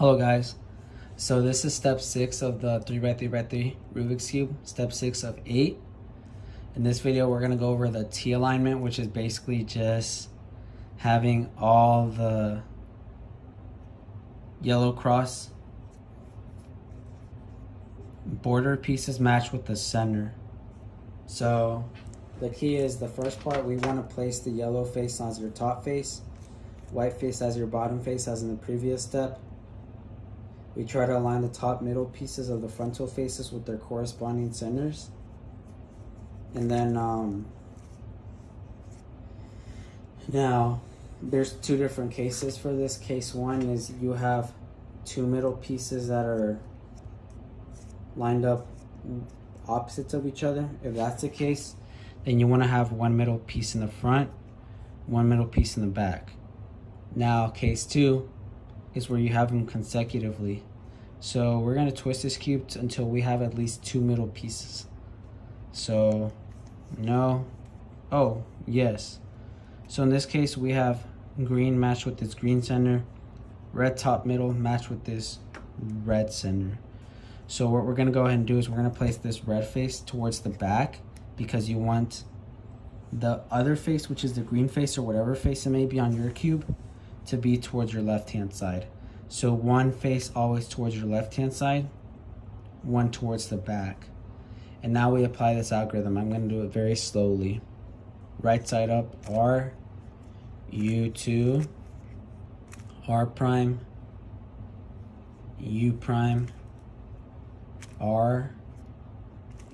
Hello guys, so this is step 6 of the 3x3x3 Rubik's Cube, step 6 of 8. In this video we're going to go over the T alignment, which is basically just having all the yellow cross border pieces match with the center. So the key is the first part, we want to place the yellow face as your top face, white face as your bottom face as in the previous step. We try to align the top middle pieces of the frontal faces with their corresponding centers. And then now there's two different cases for this. Case one is you have two middle pieces that are lined up opposites of each other. If that's the case, then you want to have one middle piece in the front, one middle piece in the back. Now case two is where you have them consecutively. So we're going to twist this cube until we have at least two middle pieces. So no, oh yes. So in this case we have green matched with this green center, red top middle matched with this red center. So what we're going to go ahead and do is we're going to place this red face towards the back, because you want the other face, which is the green face or whatever face it may be on your cube, to be towards your left hand side. So one face always towards your left hand side, one towards the back. And now we apply this algorithm. I'm going to do it very slowly. Right side up, R, U2, R prime, U prime, R,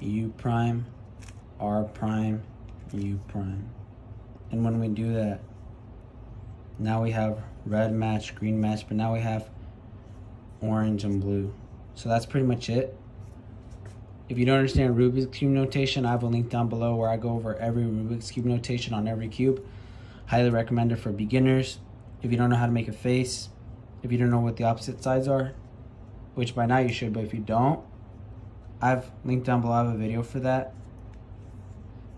U prime, R prime, U prime. And when we do that, now we have red match, green match, but now we have orange and blue. So that's pretty much it. If you don't understand Rubik's Cube notation, I have a link down below where I go over every Rubik's Cube notation on every cube. Highly recommend it for beginners. If you don't know how to make a face, if you don't know what the opposite sides are, which by now you should, but if you don't, I've linked down below, I have a video for that.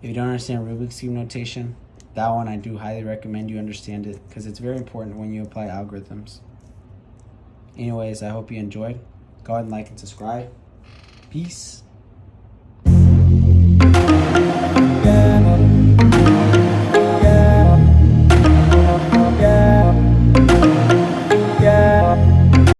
If you don't understand Rubik's Cube notation, that one I do highly recommend you understand it, because it's very important when you apply algorithms. Anyways, I hope you enjoyed. Go ahead and like and subscribe. Peace.